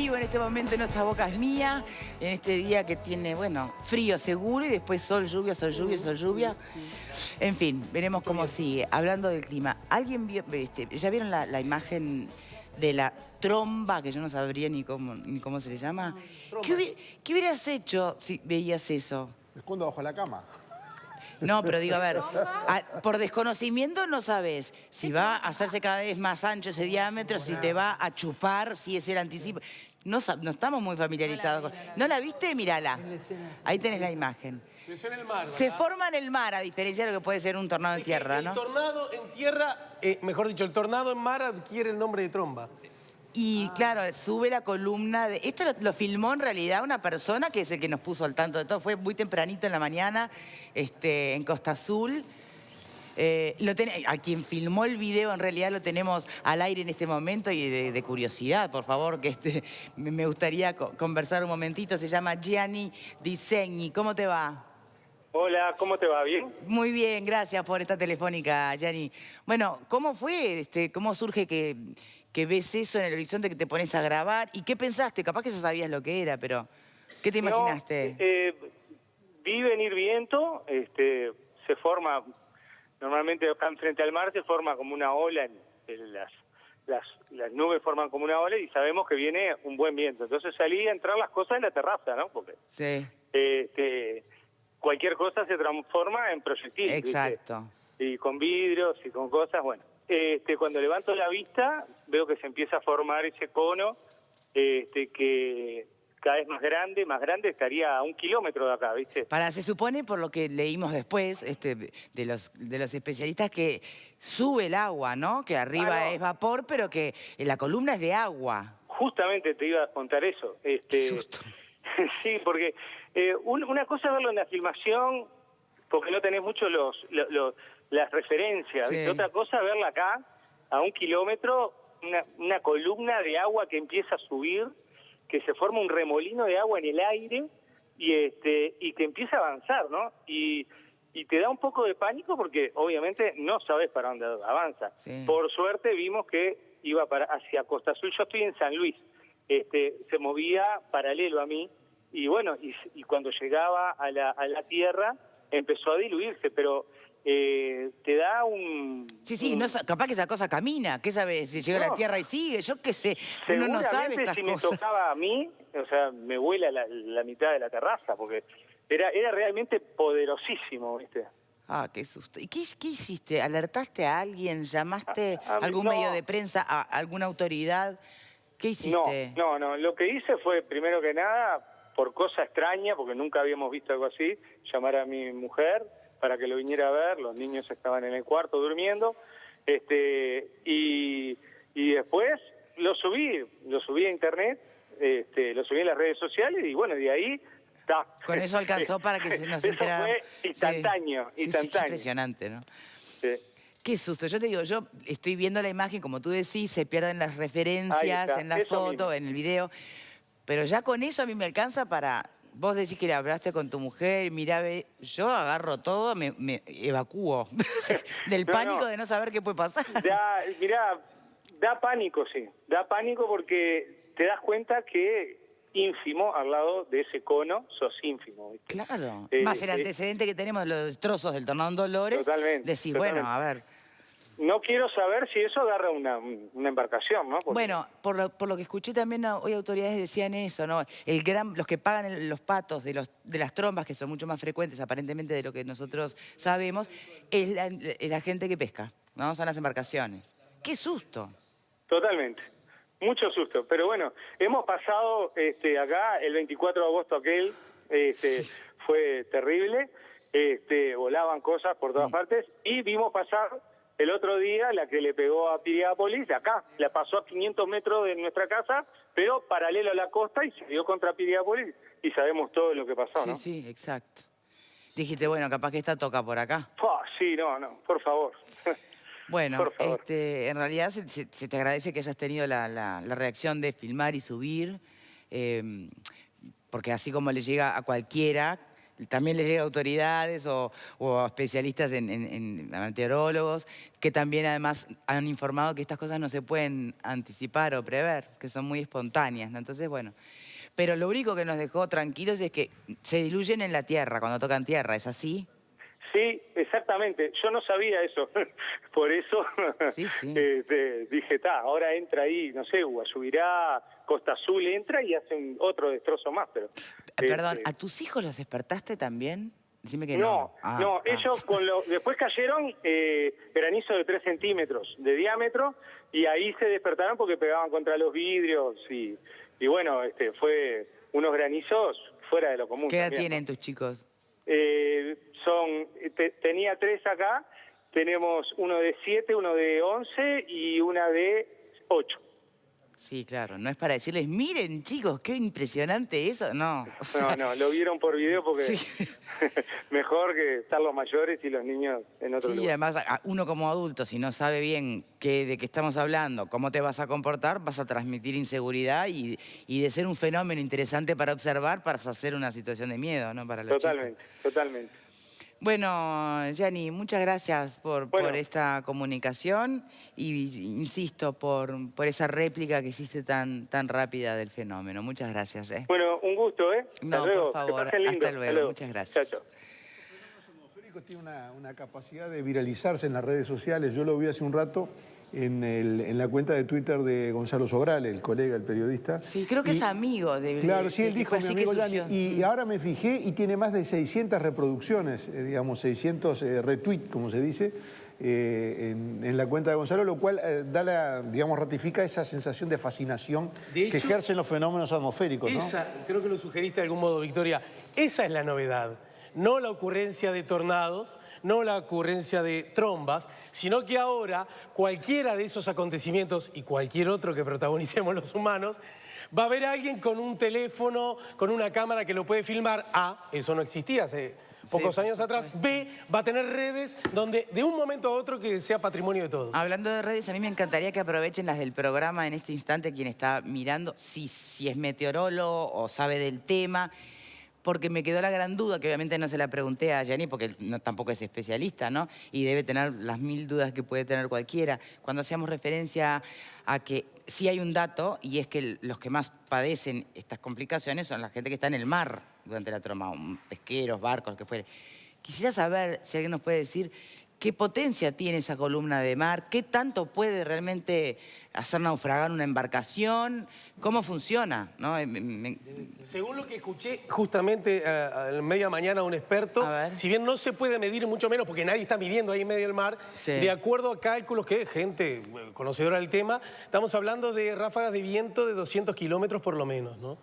vivo en este momento en Nuestras Bocas Mía, en este día que tiene, bueno, frío seguro y después sol, lluvia, sol, lluvia, sol, lluvia. En fin, veremos cómo sigue. Hablando del clima, ¿alguien vio, ya vieron la imagen de la tromba, que yo no sabría ni cómo se le llama? ¿Qué hubieras hecho si veías eso? Me escondo bajo la cama. No, pero digo, a ver, por desconocimiento no sabes si va a hacerse cada vez más ancho ese diámetro, si te va a chupar, si es el anticipo. No estamos muy familiarizados. ¿No la viste? Mírala. Ahí tenés la imagen. Empezó en el mar, ¿verdad? Se forma en el mar, a diferencia de lo que puede ser un tornado en tierra, ¿no? El tornado en tierra, mejor dicho, el tornado en mar adquiere el nombre de tromba. Y claro, sube la columna de... Esto lo filmó en realidad una persona que es el que nos puso al tanto de todo. Fue muy tempranito en la mañana, en Costa Azul. A quien filmó el video en realidad lo tenemos al aire en este momento y de curiosidad, por favor, que me gustaría conversar un momentito. Se llama Gianni Disegni. ¿Cómo te va? Hola, ¿cómo te va? ¿Bien? Muy bien, gracias por esta telefónica, Gianni. Bueno, ¿cómo fue? ¿Cómo surge que ves eso en el horizonte, que te pones a grabar? ¿Y qué pensaste? Capaz que ya sabías lo que era, pero ¿qué te imaginaste? Vi venir viento, se forma, normalmente acá frente al mar se forma como una ola, las nubes forman como una ola y sabemos que viene un buen viento. Entonces salí a entrar las cosas en la terraza, ¿no? Porque sí. Cualquier cosa se transforma en proyectil. Exacto. ¿Viste? Y con vidrios y con cosas, bueno. Cuando levanto la vista, veo que se empieza a formar ese cono, que cada vez más grande, estaría a 1 kilómetro de acá, ¿viste? Se supone, por lo que leímos después, de los especialistas, que sube el agua, ¿no? Que arriba es vapor, pero que la columna es de agua. Justamente te iba a contar eso. Qué susto. Sí, porque una cosa es verlo en la filmación, porque no tenés mucho las referencias, sí. ¿Viste? Otra cosa es verla acá, a 1 kilómetro, una columna de agua que empieza a subir, que se forma un remolino de agua en el aire y que empieza a avanzar, ¿no? Y te da un poco de pánico porque obviamente no sabes para dónde avanza. Sí. Por suerte vimos que iba hacia Costa Azul. Yo estoy en San Luis. Se movía paralelo a mí y bueno, y cuando llegaba a la tierra empezó a diluirse, pero te da un... Sí, no, capaz que esa cosa camina, ¿qué sabes? Si llega a la tierra y sigue, yo qué sé, uno no sabe estas si cosas. Me tocaba a mí, o sea, me vuela la mitad de la terraza, porque era realmente poderosísimo, ¿viste? Ah, qué susto. ¿Y qué hiciste? ¿Alertaste a alguien? ¿Llamaste a algún medio de prensa, a alguna autoridad? ¿Qué hiciste? No, lo que hice fue, primero que nada, por cosa extraña, porque nunca habíamos visto algo así, llamar a mi mujer para que lo viniera a ver. Los niños estaban en el cuarto durmiendo, y después lo subí a internet, lo subí en las redes sociales y bueno, de ahí... Con eso alcanzó para que nos enterara. Eso fue instantáneo, instantáneo. Sí, impresionante, ¿no? Sí. Qué susto. Yo te digo, yo estoy viendo la imagen, como tú decís, se pierden las referencias en la foto, en el video. Pero ya con eso a mí me alcanza para... Vos decís que le hablaste con tu mujer, mirá, yo agarro todo, me evacúo del pánico de no saber qué puede pasar. Mirá, da pánico, sí. Da pánico porque te das cuenta que ínfimo al lado de ese cono, sos ínfimo, ¿viste? Claro. Más el antecedente que tenemos de los destrozos del tornado en Dolores. Totalmente. Decís, bueno, a ver... No quiero saber si eso agarra una embarcación, ¿no? Porque... Bueno, por lo que escuché también hoy autoridades decían eso, ¿no? Los que pagan los patos de las trombas, que son mucho más frecuentes aparentemente de lo que nosotros sabemos, es la gente que pesca, ¿no? Son las embarcaciones. ¡Qué susto! Totalmente. Mucho susto. Pero bueno, hemos pasado acá el 24 de agosto aquel, fue terrible, volaban cosas por todas partes y vimos pasar... El otro día, la que le pegó a Piriápolis, de acá, la pasó a 500 metros de nuestra casa, pero paralelo a la costa y se dio contra Piriápolis y sabemos todo lo que pasó, ¿no? Sí, exacto. Dijiste, bueno, capaz que esta toca por acá. Sí, no, por favor. Bueno, por favor. En realidad se te agradece que hayas tenido la reacción de filmar y subir, porque así como le llega a cualquiera, también les llega a autoridades o a especialistas en meteorólogos, que también además han informado que estas cosas no se pueden anticipar o prever, que son muy espontáneas, ¿no? Entonces, bueno. Pero lo único que nos dejó tranquilos es que se diluyen en la tierra, cuando tocan tierra, ¿es así? Sí, exactamente. Yo no sabía eso. Por eso Sí, sí. dije, ahora entra ahí, no sé, Guasubirá, Costa Azul, entra y hacen otro destrozo más. Pero Perdón, ¿a tus hijos los despertaste también? Decime que no. no. No, ellos después cayeron granizo de 3 centímetros de diámetro y ahí se despertaron porque pegaban contra los vidrios y bueno, fue unos granizos fuera de lo común. ¿Qué edad también, tienen ¿no? tus chicos? Tenía 3 acá, tenemos uno de 7, uno de 11 y una de 8. Sí, claro, no es para decirles, miren chicos, qué impresionante eso, no. O sea, No, lo vieron por video porque sí. mejor que estar los mayores y los niños en otro Sí, lugar. además uno como adulto, si no sabe bien de qué estamos hablando, cómo te vas a comportar, vas a transmitir inseguridad y de ser un fenómeno interesante para observar, para hacer una situación de miedo, ¿no? Para los chicos. Totalmente. Bueno, Gianni, muchas gracias por esta comunicación y insisto, por esa réplica que hiciste tan rápida del fenómeno. Muchas gracias. Bueno, un gusto, ¿eh? No, hasta luego. por favor, Que pasen lindo. hasta luego. Muchas gracias. Chao. Tiene una capacidad de viralizarse en las redes sociales. Yo lo vi hace un rato en la cuenta de Twitter de Gonzalo Sobral, el colega, el periodista. Sí, creo que es amigo de... Claro, sí, él dijo, fue mi así amigo que Gianni. surgió. Y ahora me fijé y tiene más de 600 reproducciones, digamos, 600 retweets, como se dice, en la cuenta de Gonzalo, lo cual ratifica esa sensación de fascinación que ejercen los fenómenos atmosféricos, ¿no? Creo que lo sugeriste de algún modo, Victoria. Esa es la novedad. No la ocurrencia de tornados, no la ocurrencia de trombas, sino que ahora cualquiera de esos acontecimientos y cualquier otro que protagonicemos los humanos, va a haber alguien con un teléfono, con una cámara que lo puede filmar. A, eso no existía hace pocos años atrás. B, va a tener redes donde de un momento a otro que sea patrimonio de todos. Hablando de redes, a mí me encantaría que aprovechen las del programa en este instante quien está mirando, si es meteorólogo o sabe del tema, porque me quedó la gran duda, que obviamente no se la pregunté a Gianni, porque él tampoco es especialista, ¿no? Y debe tener las 1000 dudas que puede tener cualquiera. Cuando hacíamos referencia a que sí hay un dato, y es que los que más padecen estas complicaciones son la gente que está en el mar durante la tromba, pesqueros, barcos, lo que fuere. Quisiera saber si alguien nos puede decir qué potencia tiene esa columna de mar, qué tanto puede realmente hacer naufragar una embarcación, cómo funciona, ¿no? Según lo que escuché justamente a media mañana a un experto, si bien no se puede medir mucho menos, porque nadie está midiendo ahí en medio del mar, sí, de acuerdo a cálculos que gente conocedora del tema, estamos hablando de ráfagas de viento de 200 kilómetros por lo menos, ¿no?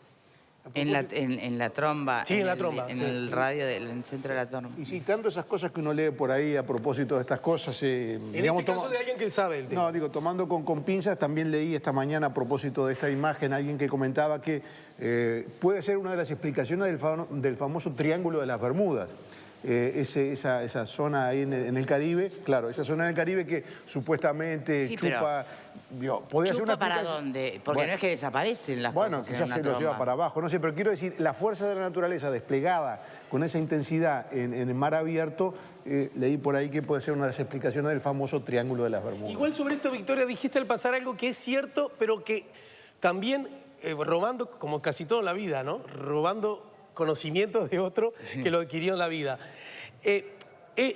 En la tromba. Sí, en la tromba. En el radio, en el centro de la tromba. Y citando esas cosas que uno lee por ahí a propósito de estas cosas... en este caso de alguien que sabe el tema. No, digo, tomando con pinzas, también leí esta mañana a propósito de esta imagen, alguien que comentaba que puede ser una de las explicaciones del famoso Triángulo de las Bermudas. Esa zona ahí en el Caribe, claro, esa zona en el Caribe que supuestamente sí, chupa... ¿Podría ser una ¿para dónde? Porque bueno, no es que desaparecen las cosas. Bueno, quizás se los lleva para abajo, no sé, pero quiero decir, la fuerza de la naturaleza desplegada con esa intensidad en el mar abierto, leí por ahí que puede ser una de las explicaciones del famoso Triángulo de las Bermudas. Igual sobre esto, Victoria, dijiste al pasar algo que es cierto, pero que también robando, como casi todo en la vida, ¿no? Robando conocimientos de otro que lo adquirió en la vida.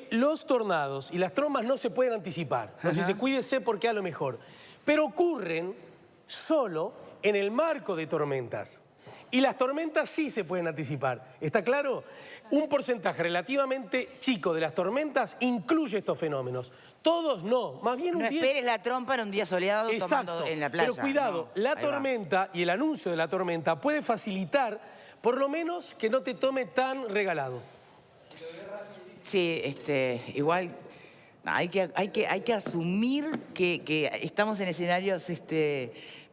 Los tornados y las trombas no se pueden anticipar. Entonces, cuídese porque a lo mejor. Pero ocurren solo en el marco de tormentas. Y las tormentas sí se pueden anticipar. ¿Está claro? Un porcentaje relativamente chico de las tormentas incluye estos fenómenos. Todos no, más bien un 10%. No esperes la trompa en un día soleado tomando en la playa. Pero cuidado, no, la tormenta y el anuncio de la tormenta puede facilitar, por lo menos, que no te tome tan regalado. Sí, igual hay que asumir que estamos en escenarios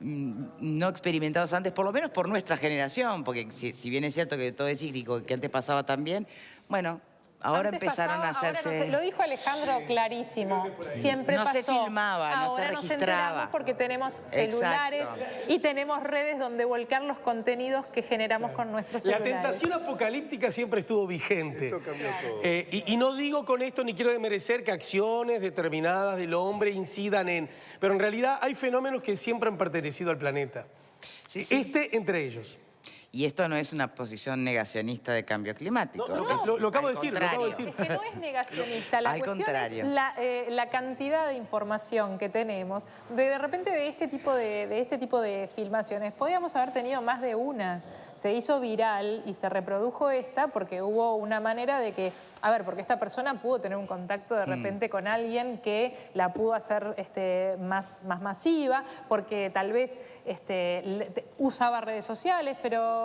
no experimentados antes, por lo menos por nuestra generación, porque si bien es cierto que todo es cíclico, que antes pasaba también, bueno, Ahora Antes empezaron pasaba, a hacerse... ahora no sé. Lo dijo Alejandro clarísimo. Siempre No pasó. se filmaba, no se Ahora nos registraba. enteramos porque tenemos celulares Exacto. y tenemos redes donde volcar los contenidos que generamos con nuestros La celulares. tentación apocalíptica siempre estuvo vigente. Esto cambió todo. Y no digo con esto, ni quiero desmerecer que acciones determinadas del hombre incidan en... Pero en realidad hay fenómenos que siempre han pertenecido al planeta. Sí. Este entre ellos. Y esto no es una posición negacionista de cambio climático. Lo acabo de Al decir, lo acabo de contrario. decir. Es que no es negacionista, la Al cuestión contrario. es la cantidad de información que tenemos. De repente de este tipo de filmaciones podíamos haber tenido más de una. Se hizo viral y se reprodujo esta porque hubo una manera de que, a ver, porque esta persona pudo tener un contacto de repente con alguien que la pudo hacer más masiva, porque tal vez usaba redes sociales, pero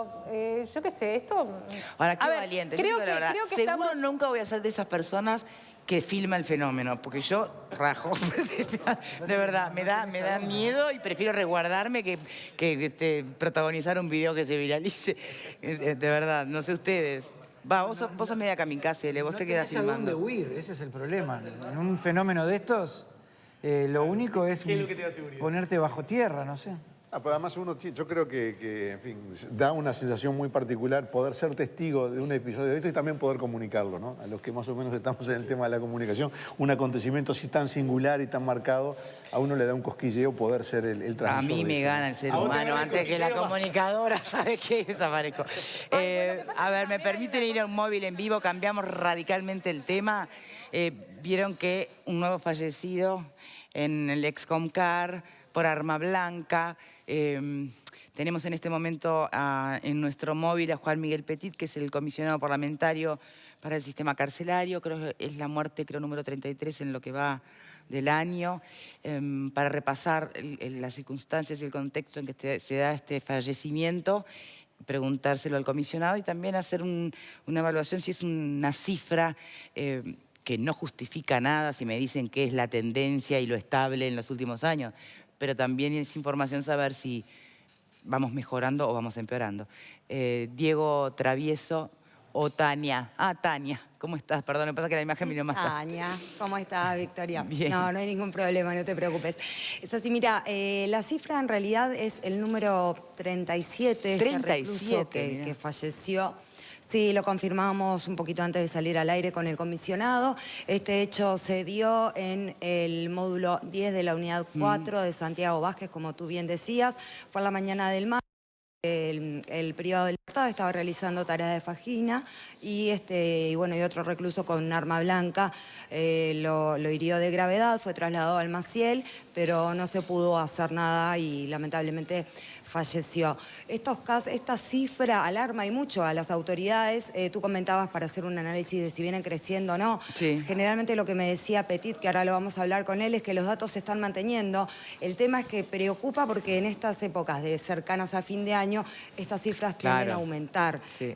yo qué sé, esto... Ahora, qué a ver, valiente. creo Yo digo la verdad, creo que seguro estamos... nunca voy a ser de esas personas que filma el fenómeno, porque yo rajo. De verdad, me da miedo y prefiero resguardarme que protagonizar un video que se viralice. De verdad, no sé ustedes. Va, vos sos media kamikaze, vos te quedás No tenés a dónde filmando. huir, ese es el problema. En un fenómeno de estos, lo único es ¿Qué es lo que te da seguridad? ponerte bajo tierra, no sé. Pero además yo creo que, en fin, da una sensación muy particular poder ser testigo de un episodio de esto y también poder comunicarlo, ¿no? A los que más o menos estamos en el tema de la comunicación, un acontecimiento así tan singular y tan marcado, a uno le da un cosquilleo poder ser el transmisor. A mí de me esto, ¿no? gana el ser A vos te humano gana el antes que la cosquilleo. comunicadora, ¿sabe qué? Desaparezco. A ver, ¿me permiten ir a un móvil en vivo? Cambiamos radicalmente el tema. Vieron que un nuevo fallecido en el Excomcar por arma blanca. Tenemos en este momento en nuestro móvil a Juan Miguel Petit, que es el comisionado parlamentario para el sistema carcelario. Creo que es la muerte, número 33 en lo que va del año, para repasar las circunstancias y el contexto en que se da este fallecimiento, preguntárselo al comisionado y también hacer una evaluación si es una cifra que no justifica nada, si me dicen que es la tendencia y lo estable en los últimos años, pero también es información saber si vamos mejorando o vamos empeorando. Diego Travieso o Tania. Tania, ¿cómo estás? Perdón, me pasa que la imagen vino más tarde. Tania, ¿cómo estás, Victoria? Bien. No hay ningún problema, no te preocupes. Es así, mira, la cifra en realidad es el número 37, 37, que falleció. Sí, lo confirmamos un poquito antes de salir al aire con el comisionado. Este hecho se dio en el módulo 10 de la unidad 4 de Santiago Vázquez, como tú bien decías. Fue a la mañana del martes. El privado de libertad estaba realizando tareas de faxina y bueno, y otro recluso con un arma blanca lo hirió de gravedad, fue trasladado al Maciel, pero no se pudo hacer nada y lamentablemente falleció. Esta cifra alarma y mucho a las autoridades. Tú comentabas para hacer un análisis de si vienen creciendo o no. Sí. Generalmente lo que me decía Petit, que ahora lo vamos a hablar con él, es que los datos se están manteniendo. El tema es que preocupa porque en estas épocas cercanas a fin de año, estas cifras tienden a aumentar. Sí.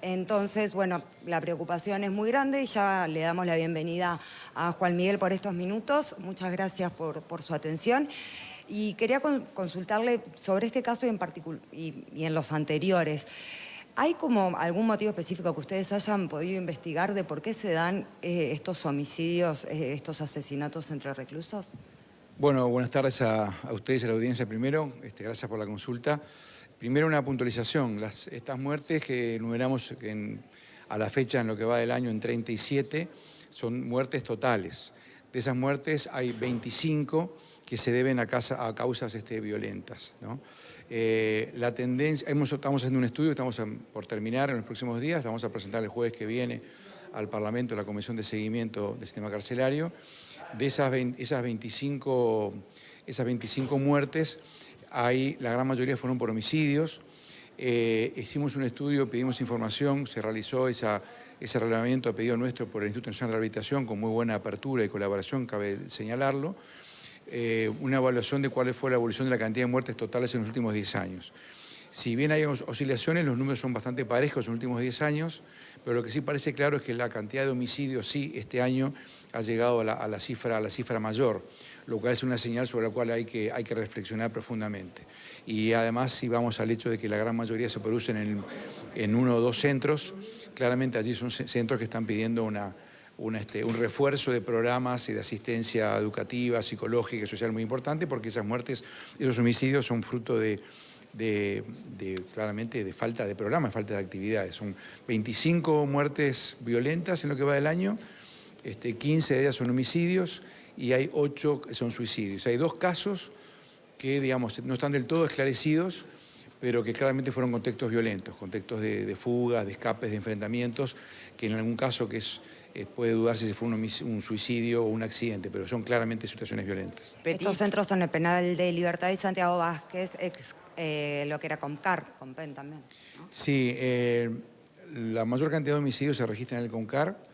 Entonces, bueno, la preocupación es muy grande y ya le damos la bienvenida a Juan Miguel por estos minutos. Muchas gracias por su atención. Y quería consultarle sobre este caso en particular y en los anteriores. ¿Hay como algún motivo específico que ustedes hayan podido investigar de por qué se dan estos homicidios, estos asesinatos entre reclusos? Bueno, buenas tardes a ustedes y a la audiencia primero. Gracias por la consulta. Primero una puntualización. Estas muertes que enumeramos a la fecha en lo que va del año en 37 son muertes totales. De esas muertes hay 25 que se deben a causas violentas, ¿no? La tendencia, estamos haciendo un estudio, estamos por terminar en los próximos días, vamos a presentar el jueves que viene al Parlamento la Comisión de Seguimiento del Sistema Carcelario. De esas 25 muertes, la gran mayoría fueron por homicidios. Hicimos un estudio, pedimos información, se realizó ese relevamiento a pedido nuestro por el Instituto Nacional de Rehabilitación con muy buena apertura y colaboración, cabe señalarlo. Una evaluación de cuál fue la evolución de la cantidad de muertes totales en los últimos 10 años. Si bien hay oscilaciones, los números son bastante parejos en los últimos 10 años, pero lo que sí parece claro es que la cantidad de homicidios sí este año ha llegado a la cifra mayor, lo cual es una señal sobre la cual hay que reflexionar profundamente. Y además si vamos al hecho de que la gran mayoría se producen en 1 o 2 centros. Claramente allí son centros que están pidiendo un refuerzo de programas y de asistencia educativa, psicológica y social muy importante, porque esas muertes, esos homicidios son fruto claramente de falta de programas, falta de actividades. Son 25 muertes violentas en lo que va del año, 15 de ellas son homicidios y hay 8 que son suicidios. Hay 2 casos que, digamos, no están del todo esclarecidos, pero que claramente fueron contextos violentos, contextos de fugas, de escapes, de enfrentamientos, que en algún caso puede dudarse si fue un suicidio o un accidente, pero son claramente situaciones violentas. Estos centros son el Penal de Libertad y Santiago Vázquez, lo que era Comcar, Compen también, ¿no? Sí, la mayor cantidad de homicidios se registran en el Comcar.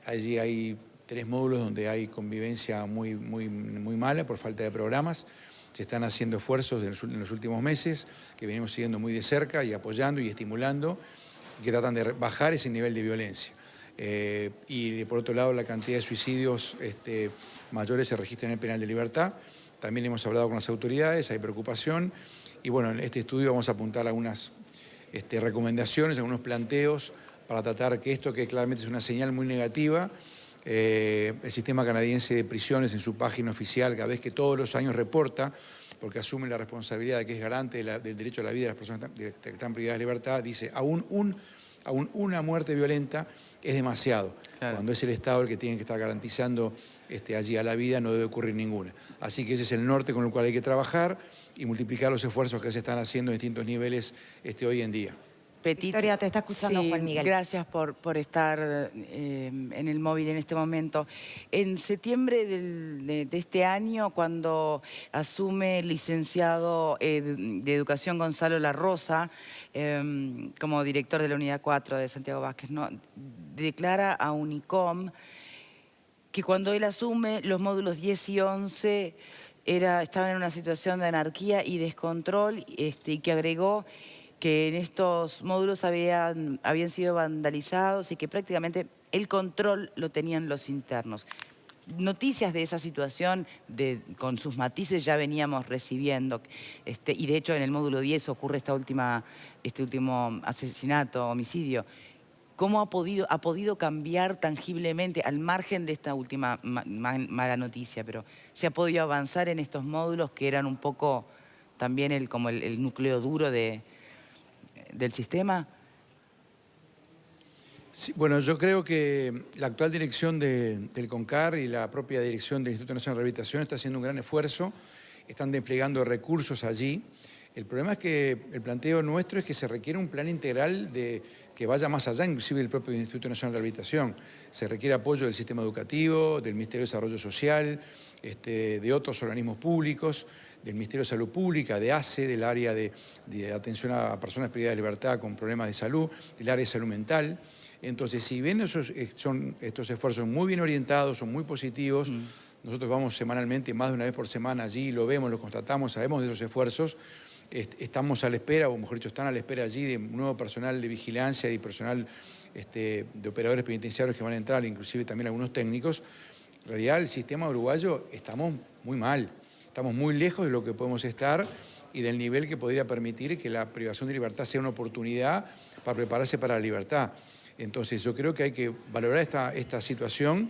Allí hay 3 módulos donde hay convivencia muy mala por falta de programas. Se están haciendo esfuerzos en los últimos meses que venimos siguiendo muy de cerca y apoyando y estimulando, que tratan de bajar ese nivel de violencia. Y por otro lado, la cantidad de suicidios mayores se registra en el Penal de Libertad. También hemos hablado con las autoridades, hay preocupación. Y bueno, en este estudio vamos a apuntar algunas recomendaciones, algunos planteos para tratar que esto, que claramente es una señal muy negativa, el sistema canadiense de prisiones en su página oficial, cada vez que todos los años reporta, porque asume la responsabilidad de que es garante del derecho a la vida de las personas que están privadas de libertad, dice, aún una muerte violenta es demasiado. Claro. Cuando es el Estado el que tiene que estar garantizando allí a la vida, no debe ocurrir ninguna. Así que ese es el norte con el cual hay que trabajar y multiplicar los esfuerzos que se están haciendo en distintos niveles hoy en día. Petit. Victoria, te está escuchando Juan Miguel. Gracias por estar en el móvil en este momento. En septiembre de este año, cuando asume el licenciado de Educación Gonzalo La Rosa, como director de la Unidad 4 de Santiago Vázquez, ¿no?, declara a Unicom que cuando él asume los módulos 10 y 11 estaban en una situación de anarquía y descontrol, y que agregó que en estos módulos habían sido vandalizados y que prácticamente el control lo tenían los internos. Noticias de esa situación, con sus matices, ya veníamos recibiendo. Y de hecho en el módulo 10 ocurre este último asesinato, homicidio. ¿Cómo ha podido cambiar tangiblemente, al margen de esta última mala noticia, pero se ha podido avanzar en estos módulos que eran un poco también como el núcleo duro del sistema? Sí, bueno, yo creo que la actual dirección del CONCAR y la propia dirección del Instituto Nacional de Rehabilitación está haciendo un gran esfuerzo, están desplegando recursos allí. El problema es que el planteo nuestro es que se requiere un plan integral que vaya más allá, inclusive del propio Instituto Nacional de Rehabilitación. Se requiere apoyo del sistema educativo, del Ministerio de Desarrollo Social, de otros organismos públicos, del Ministerio de Salud Pública, de ACE, del área de atención a personas privadas de libertad con problemas de salud, del área de salud mental. Entonces, si bien estos esfuerzos muy bien orientados, son muy positivos, nosotros vamos semanalmente, más de una vez por semana allí, lo vemos, lo constatamos, sabemos de esos esfuerzos, estamos a la espera, o mejor dicho, están a la espera allí de nuevo personal de vigilancia y personal de operadores penitenciarios que van a entrar, inclusive también algunos técnicos. En realidad, el sistema uruguayo estamos muy mal. Estamos muy lejos de lo que podemos estar y del nivel que podría permitir que la privación de libertad sea una oportunidad para prepararse para la libertad. Entonces, yo creo que hay que valorar esta situación,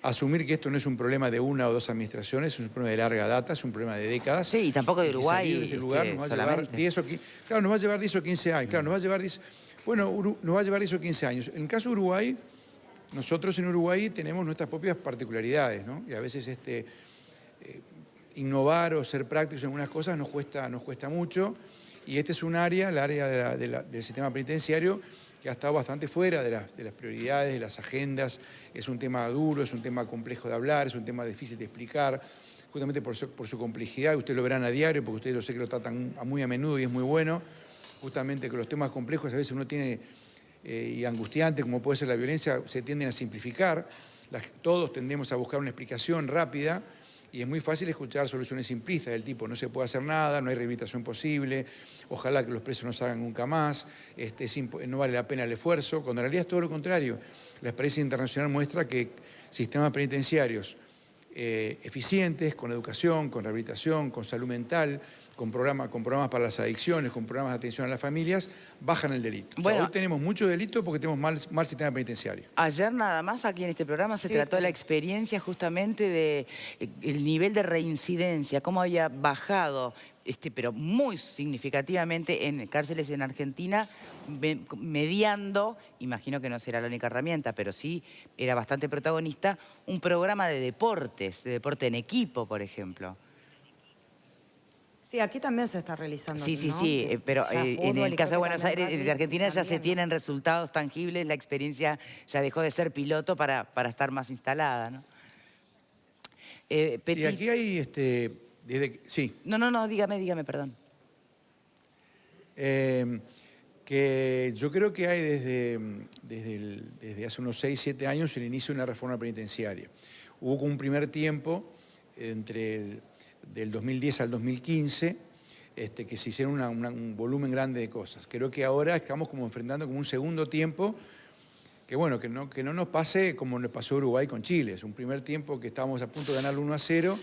asumir que esto no es un problema de 1 o 2 administraciones, es un problema de larga data, es un problema de décadas. Sí, y tampoco de Uruguay. De ese lugar nos va a llevar 10 o 15, claro, nos va a llevar 10 o 15 años. Claro, nos va a llevar 10, bueno, nos va a llevar 10 o 15 años. En el caso de Uruguay, nosotros en Uruguay tenemos nuestras propias particularidades, ¿no? Y a veces innovar o ser prácticos en algunas cosas nos cuesta mucho, y este es un área, el área del sistema penitenciario, que ha estado bastante fuera de las prioridades, de las agendas. Es un tema duro, es un tema complejo de hablar, es un tema difícil de explicar, justamente por su complejidad. Ustedes lo verán a diario, porque ustedes yo sé que lo tratan muy a menudo y es muy bueno, justamente que los temas complejos a veces uno tiene, y angustiantes, como puede ser la violencia, se tienden a simplificar. Todos tendemos a buscar una explicación rápida, y es muy fácil escuchar soluciones simplistas del tipo: no se puede hacer nada, no hay rehabilitación posible, ojalá que los presos no salgan nunca más, no vale la pena el esfuerzo, cuando en realidad es todo lo contrario. La experiencia internacional muestra que sistemas penitenciarios eficientes, con educación, con rehabilitación, con salud mental, con programas para las adicciones, con programas de atención a las familias, bajan el delito. O sea, Bueno, hoy tenemos mucho delito porque tenemos mal sistema penitenciario. ayer nada más aquí en este programa se trató de la experiencia justamente de el nivel de reincidencia, cómo había bajado, pero muy significativamente en cárceles en Argentina, mediando, imagino que no será la única herramienta, pero sí era bastante protagonista, un programa de deportes, de deporte en equipo, por ejemplo. Sí, aquí también se está realizando. Sí, ¿no? pero en el caso de Buenos Aires, rugby, de Argentina ya se también, tienen resultados tangibles, la experiencia ya dejó de ser piloto para estar más instalada, ¿no? Sí, aquí hay, sí. No, dígame, perdón. Que yo creo que hay desde hace unos 6, 7 años el inicio de una reforma penitenciaria. Hubo como un primer tiempo del 2010 al 2015, que se hicieron un volumen grande de cosas. Creo que ahora estamos como enfrentando como un segundo tiempo, que bueno, que no nos pase como nos pasó a Uruguay con Chile. Es un primer tiempo que estábamos a punto de ganar 1-0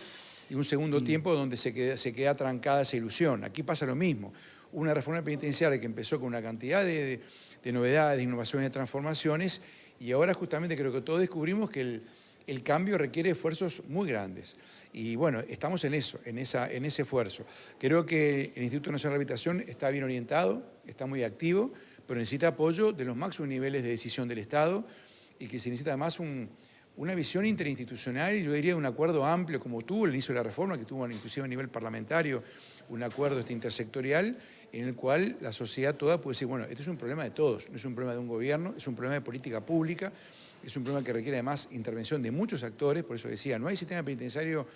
y un segundo tiempo donde se queda trancada esa ilusión. Aquí pasa lo mismo. Una reforma penitenciaria que empezó con una cantidad de novedades, de innovaciones, de transformaciones, y ahora justamente creo que todos descubrimos que el cambio requiere esfuerzos muy grandes. Y bueno, estamos en eso, en ese esfuerzo. Creo que el Instituto Nacional de Rehabilitación está bien orientado, está muy activo, pero necesita apoyo de los máximos niveles de decisión del Estado y que se necesita además una visión interinstitucional y yo diría un acuerdo amplio como tuvo el inicio de la reforma, que tuvo inclusive a nivel parlamentario un acuerdo intersectorial en el cual la sociedad toda puede decir, bueno, este es un problema de todos, no es un problema de un gobierno, es un problema de política pública, es un problema que requiere además intervención de muchos actores, por eso decía, no hay sistema penitenciario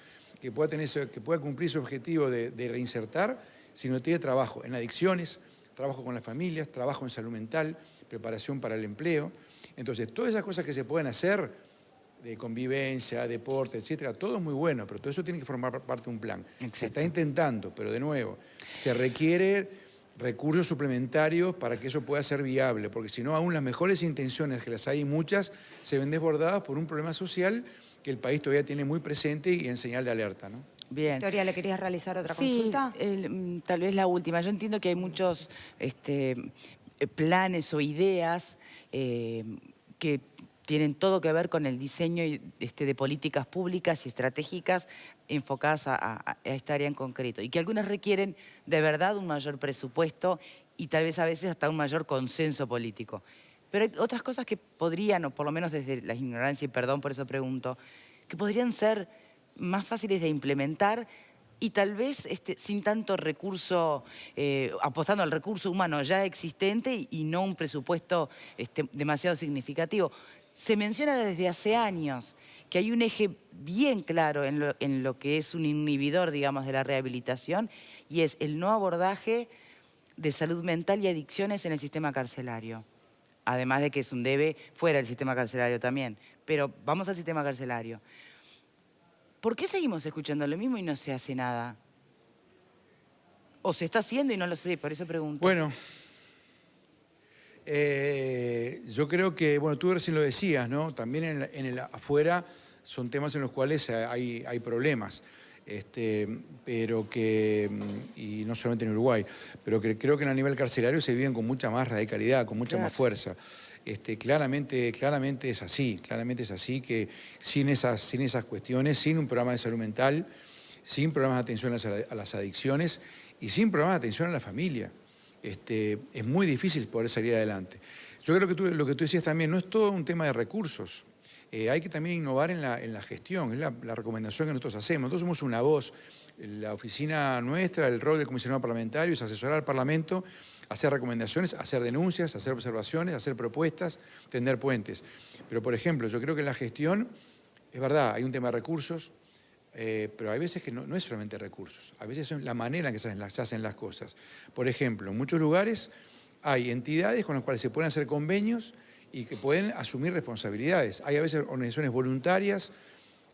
que pueda cumplir su objetivo de reinsertar, sino tiene trabajo en adicciones, trabajo con las familias, trabajo en salud mental, preparación para el empleo. Entonces, todas esas cosas que se pueden hacer, de convivencia, deporte, etcétera, todo es muy bueno, pero todo eso tiene que formar parte de un plan. Exacto. Se está intentando, pero de nuevo, se requiere recursos suplementarios para que eso pueda ser viable, porque si no, aún las mejores intenciones, que las hay muchas, se ven desbordadas por un problema social que el país todavía tiene muy presente y en señal de alerta, ¿no? Bien. Victoria, ¿le querías realizar otra consulta? Tal vez la última. Yo entiendo que hay muchos planes o ideas que tienen todo que ver con el diseño de políticas públicas y estratégicas enfocadas a esta área en concreto. Y que algunas requieren de verdad un mayor presupuesto y tal vez a veces hasta un mayor consenso político. Pero hay otras cosas que podrían, o por lo menos desde la ignorancia, y perdón por eso pregunto, que podrían ser más fáciles de implementar y tal vez sin tanto recurso, apostando al recurso humano ya existente y no un presupuesto demasiado significativo. Se menciona desde hace años que hay un eje bien claro en lo que es un inhibidor, digamos, de la rehabilitación y es el no abordaje de salud mental y adicciones en el sistema carcelario. Además de que es un debe fuera del sistema carcelario también. Pero vamos al sistema carcelario. ¿Por qué seguimos escuchando lo mismo y no se hace nada? ¿O se está haciendo y no lo sé? Por eso pregunto. Bueno, yo creo que, bueno, tú recién lo decías, ¿no? También en el afuera son temas en los cuales hay problemas. Pero que, y no solamente en Uruguay, pero que creo que a nivel carcelario se viven con mucha más radicalidad, con mucha más fuerza. Claramente es así que sin esas cuestiones, sin un programa de salud mental, sin programas de atención a las adicciones y sin programas de atención a la familia, es muy difícil poder salir adelante. Yo creo que lo que tú decías también, no es todo un tema de recursos. Hay que también innovar en la gestión, es la recomendación que nosotros hacemos. Nosotros somos una voz, la oficina nuestra, el rol del comisionado parlamentario es asesorar al Parlamento, hacer recomendaciones, hacer denuncias, hacer observaciones, hacer propuestas, tender puentes. Pero, por ejemplo, yo creo que en la gestión, es verdad, hay un tema de recursos, pero hay veces que no es solamente recursos, a veces es la manera en que se hacen las cosas. Por ejemplo, en muchos lugares hay entidades con las cuales se pueden hacer convenios y que pueden asumir responsabilidades. Hay a veces organizaciones voluntarias,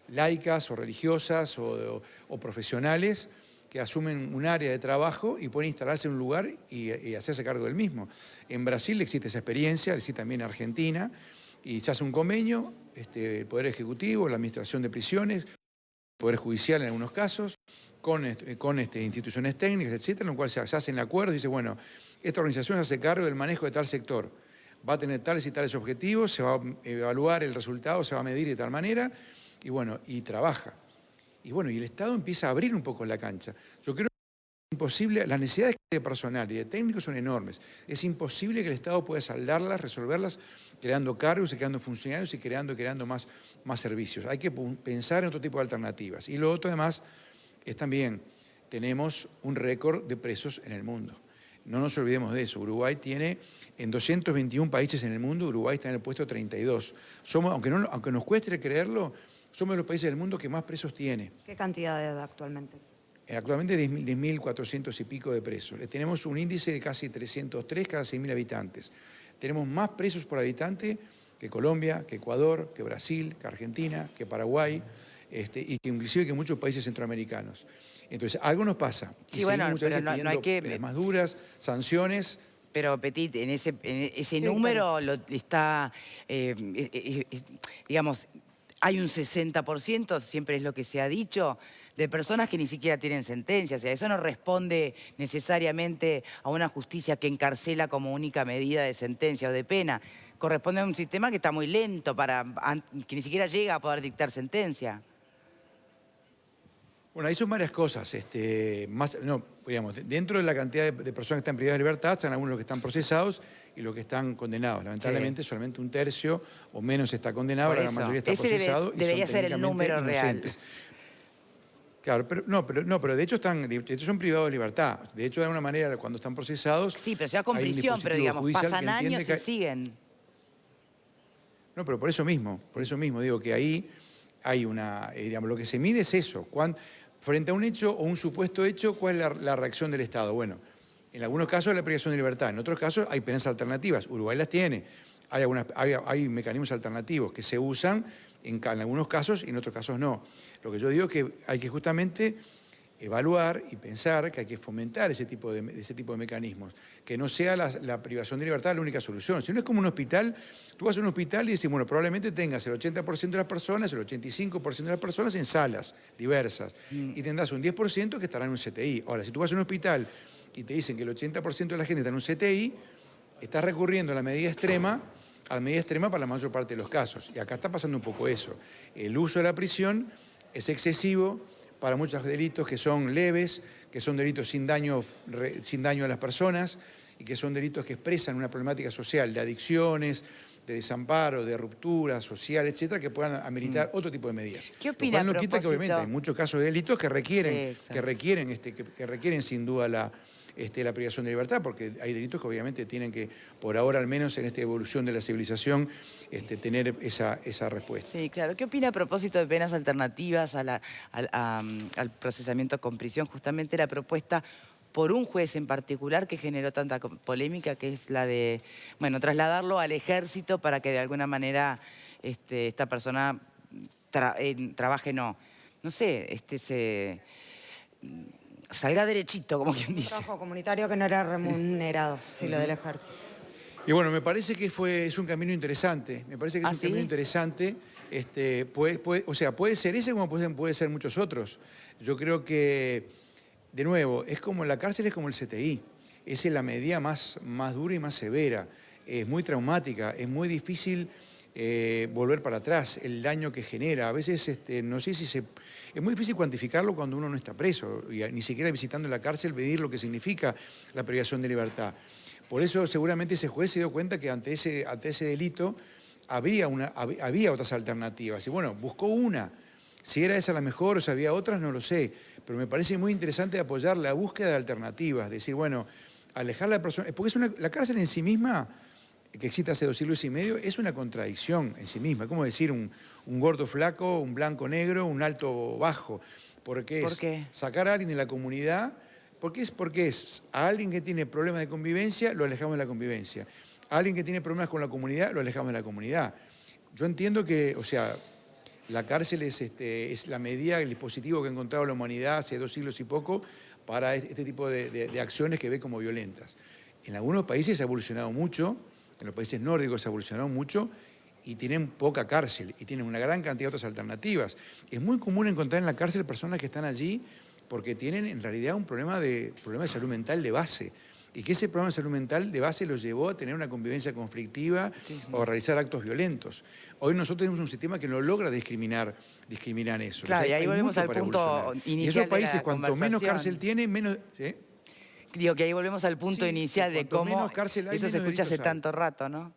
laicas o religiosas o profesionales que asumen un área de trabajo y pueden instalarse en un lugar y hacerse cargo del mismo. En Brasil existe esa experiencia, existe también en Argentina, y se hace un convenio, el Poder Ejecutivo, la Administración de Prisiones, Poder Judicial en algunos casos, con instituciones técnicas, etcétera, en lo cual se hacen acuerdos y dice, bueno, esta organización se hace cargo del manejo de tal sector, va a tener tales y tales objetivos, se va a evaluar el resultado, se va a medir de tal manera, y bueno, y trabaja. Y bueno, y el Estado empieza a abrir un poco la cancha. Yo creo que es imposible, las necesidades de personal y de técnicos son enormes. Es imposible que el Estado pueda saldarlas, resolverlas, creando cargos y creando funcionarios y creando más servicios. Hay que pensar en otro tipo de alternativas. Y lo otro, además, es también, tenemos un récord de presos en el mundo. No nos olvidemos de eso. Uruguay tiene, en 221 países en el mundo, Uruguay está en el puesto 32. Somos, aunque nos cueste creerlo, somos los países del mundo que más presos tiene. ¿Qué cantidad de actualmente? Actualmente 10.400 y pico de presos. Tenemos un índice de casi 303 cada 6.000 habitantes. Tenemos más presos por habitante que Colombia, que Ecuador, que Brasil, que Argentina, que Paraguay, y que inclusive que muchos países centroamericanos. Entonces, algo nos pasa. Sí, bueno, muchas veces no hay que... penas más duras, sanciones. Pero, Petit, en ese sí, número claro. Está, digamos, hay un 60%, siempre es lo que se ha dicho, de personas que ni siquiera tienen sentencia. O sea, eso no responde necesariamente a una justicia que encarcela como única medida de sentencia o de pena. Corresponde a un sistema que está muy lento, que ni siquiera llega a poder dictar sentencia. Bueno, ahí son varias cosas. Dentro de la cantidad de personas que están privadas de libertad, están algunos los que están procesados y los que están condenados. Lamentablemente, sí, solamente un tercio o menos está condenado, la mayoría está procesado. Debería ser el número inocentes. Real. Claro, pero de hecho son privados de libertad. De hecho, de alguna manera, cuando están procesados... Sí, pero sea con prisión, pero digamos, pasan años y siguen. No, pero por eso mismo digo que ahí hay una... digamos, lo que se mide es eso. Frente a un hecho o un supuesto hecho, ¿cuál es la reacción del Estado? Bueno, en algunos casos la privación de libertad, en otros casos hay penas alternativas. Uruguay las tiene. Hay mecanismos alternativos que se usan en algunos casos y en otros casos no. Lo que yo digo es que hay que justamente evaluar y pensar que hay que fomentar ese tipo de mecanismos, que no sea la privación de libertad la única solución. Si no es como un hospital, tú vas a un hospital y dices, bueno, probablemente tengas el 80% de las personas, el 85% de las personas en salas diversas, y tendrás un 10% que estará en un CTI. Ahora, si tú vas a un hospital y te dicen que el 80% de la gente está en un CTI, estás recurriendo a la medida extrema para la mayor parte de los casos. Y acá está pasando un poco eso. El uso de la prisión es excesivo para muchos delitos que son leves, que son delitos sin daño a las personas y que son delitos que expresan una problemática social de adicciones, de desamparo, de ruptura social, etcétera, que puedan ameritar otro tipo de medidas. ¿Qué opina? Lo cual no quita que obviamente hay muchos casos de delitos que requieren sin duda la privación de libertad, porque hay delitos que obviamente tienen que, por ahora al menos en esta evolución de la civilización, tener esa respuesta. Sí, claro. ¿Qué opina a propósito de penas alternativas al procesamiento con prisión? Justamente la propuesta por un juez en particular que generó tanta polémica, que es la de, bueno, trasladarlo al ejército para que de alguna manera esta persona trabaje, no sé, salga derechito, como quien dice. Un trabajo comunitario que no era remunerado, sí, lo del ejército. Y bueno, me parece que es un camino interesante. Me parece que es un camino interesante. Puede ser ese como puede ser muchos otros. Yo creo que, de nuevo, la cárcel es como el CTI. Es la medida más dura y más severa. Es muy traumática, es muy difícil volver para atrás, el daño que genera. A veces, no sé si es muy difícil cuantificarlo cuando uno no está preso, y ni siquiera visitando la cárcel medir lo que significa la privación de libertad. Por eso seguramente ese juez se dio cuenta que ante ese delito había otras alternativas. Y bueno, buscó una. Si era esa la mejor o si había otras, no lo sé. Pero me parece muy interesante apoyar la búsqueda de alternativas. Decir, bueno, alejar a la persona... Porque la cárcel en sí misma, que existe hace 2 siglos y medio, es una contradicción en sí misma. Es como decir un gordo flaco, un blanco negro, un alto bajo. Porque ¿Por qué? Sacar a alguien de la comunidad... Porque es a alguien que tiene problemas de convivencia, lo alejamos de la convivencia. A alguien que tiene problemas con la comunidad, lo alejamos de la comunidad. Yo entiendo que, la cárcel es la medida, el dispositivo que ha encontrado la humanidad hace 2 siglos y poco para este tipo de acciones que ve como violentas. En algunos países ha evolucionado mucho, en los países nórdicos ha evolucionado mucho, y tienen poca cárcel y tienen una gran cantidad de otras alternativas. Es muy común encontrar en la cárcel personas que están allí porque tienen en realidad un problema de salud mental de base. Y que ese problema de salud mental de base los llevó a tener una convivencia conflictiva o a realizar actos violentos. Hoy nosotros tenemos un sistema que no logra discriminar eso. Claro, y ahí volvemos al punto inicial. Y esos países, de la cuanto menos cárcel tienen, menos... ¿sí? Digo que ahí volvemos al punto inicial de cómo menos cárcel hay, eso se menos escucha hace delitos hay. tanto rato, ¿no?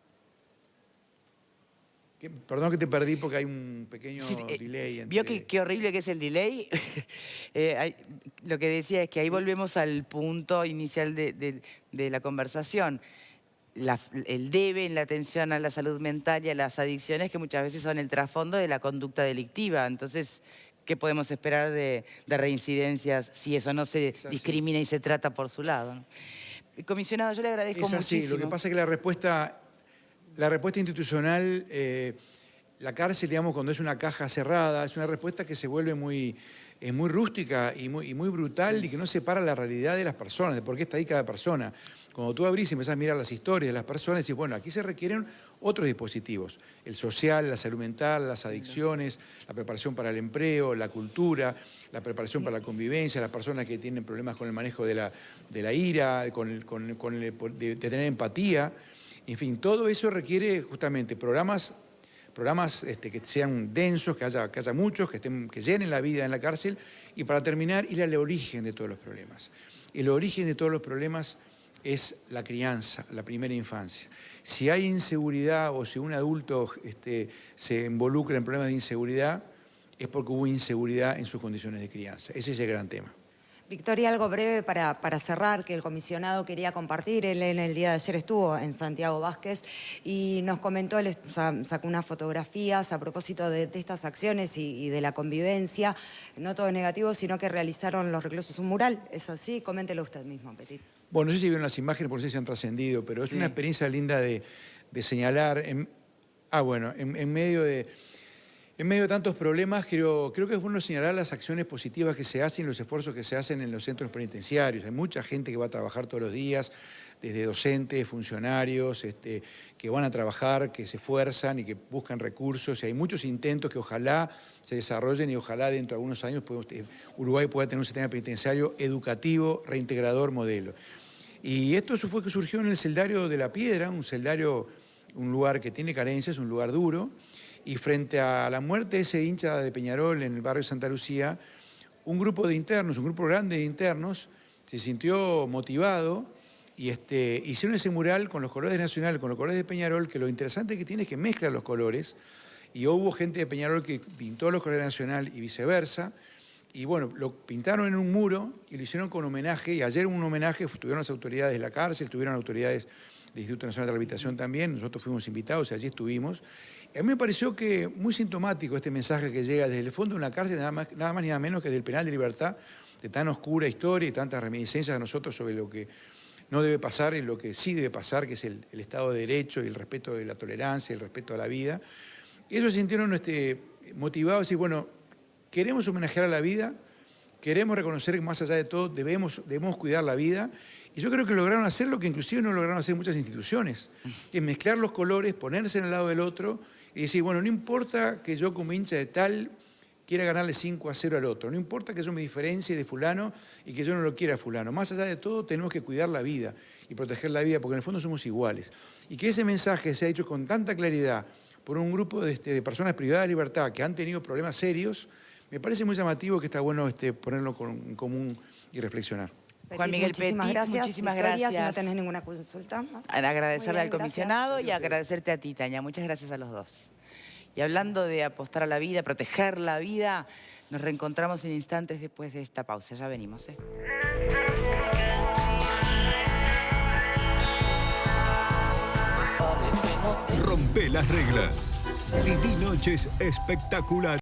Perdón que te perdí porque hay un pequeño Sí, delay. ¿Vio qué horrible que es el delay? Lo que decía es que ahí volvemos al punto inicial de la conversación. El debe en la atención a la salud mental y a las adicciones, que muchas veces son el trasfondo de la conducta delictiva. Entonces, ¿qué podemos esperar de reincidencias si eso no se discrimina y se trata por su lado, ¿no? Comisionado, yo le agradezco muchísimo. Lo que pasa es que la respuesta institucional, la cárcel, digamos, cuando es una caja cerrada, es una respuesta que se vuelve muy rústica y muy brutal y que no separa la realidad de las personas, de por qué está ahí cada persona. Cuando tú abrís y empezás a mirar las historias de las personas, decís, bueno, aquí se requieren otros dispositivos. El social, la salud mental, las adicciones, la preparación para el empleo, la cultura, la preparación para la convivencia, las personas que tienen problemas con el manejo de la ira, de tener empatía. En fin, todo eso requiere justamente programas que sean densos, que haya muchos, que llenen la vida en la cárcel, y para terminar, ir al origen de todos los problemas. El origen de todos los problemas es la crianza, la primera infancia. Si hay inseguridad o si un adulto se involucra en problemas de inseguridad, es porque hubo inseguridad en sus condiciones de crianza. Ese es el gran tema. Victoria, algo breve para cerrar, que el comisionado quería compartir. Él en el día de ayer estuvo en Santiago Vázquez y nos comentó, él sacó unas fotografías a propósito de estas acciones y de la convivencia. No todo es negativo, sino que realizaron los reclusos un mural. ¿Es así? Coméntelo usted mismo, Petit. Bueno, no sé si vieron las imágenes, por si se han trascendido, pero es una experiencia linda de señalar. En medio de tantos problemas, creo que es bueno señalar las acciones positivas que se hacen y los esfuerzos que se hacen en los centros penitenciarios. Hay mucha gente que va a trabajar todos los días, desde docentes, funcionarios, que van a trabajar, que se esfuerzan y que buscan recursos. Y hay muchos intentos que ojalá se desarrollen y ojalá dentro de algunos años Uruguay pueda tener un sistema penitenciario educativo, reintegrador, modelo. Y esto fue que surgió en el Celdario de la Piedra, un lugar que tiene carencias, un lugar duro. Y frente a la muerte de ese hincha de Peñarol en el barrio de Santa Lucía, un grupo grande de internos, se sintió motivado y hicieron ese mural con los colores de Nacional, con los colores de Peñarol, que lo interesante que tiene es que mezclan los colores, y hubo gente de Peñarol que pintó los colores de Nacional y viceversa, y bueno, lo pintaron en un muro y lo hicieron con homenaje, y ayer hubo un homenaje, estuvieron las autoridades de la cárcel, estuvieron autoridades del Instituto Nacional de Rehabilitación también, nosotros fuimos invitados y allí estuvimos. A mí me pareció que muy sintomático este mensaje que llega desde el fondo de una cárcel, nada más ni nada menos que del penal de libertad, de tan oscura historia y tantas reminiscencias a nosotros sobre lo que no debe pasar y lo que sí debe pasar, que es el Estado de Derecho y el respeto de la tolerancia, el respeto a la vida. Y ellos se sintieron motivados a decir, bueno, queremos homenajear a la vida, queremos reconocer que más allá de todo debemos cuidar la vida. Y yo creo que lograron hacer lo que inclusive no lograron hacer muchas instituciones, que es mezclar los colores, ponerse en el lado del otro y decir, bueno, no importa que yo como hincha de tal quiera ganarle 5-0 al otro, no importa que yo me diferencie de fulano y que yo no lo quiera a fulano. Más allá de todo tenemos que cuidar la vida y proteger la vida, porque en el fondo somos iguales. Y que ese mensaje se ha hecho con tanta claridad por un grupo de personas privadas de libertad que han tenido problemas serios, me parece muy llamativo, que está bueno ponerlo en común y reflexionar. Juan Miguel Petit, muchísimas gracias. Si no tenés ninguna consulta más. Agradecerle al comisionado gracias. Y agradecerte a ti, Tania. Muchas gracias a los dos. Y hablando de apostar a la vida, proteger la vida, nos reencontramos en instantes después de esta pausa. Ya venimos, ¿eh? Rompe las reglas. Viví noches espectaculares.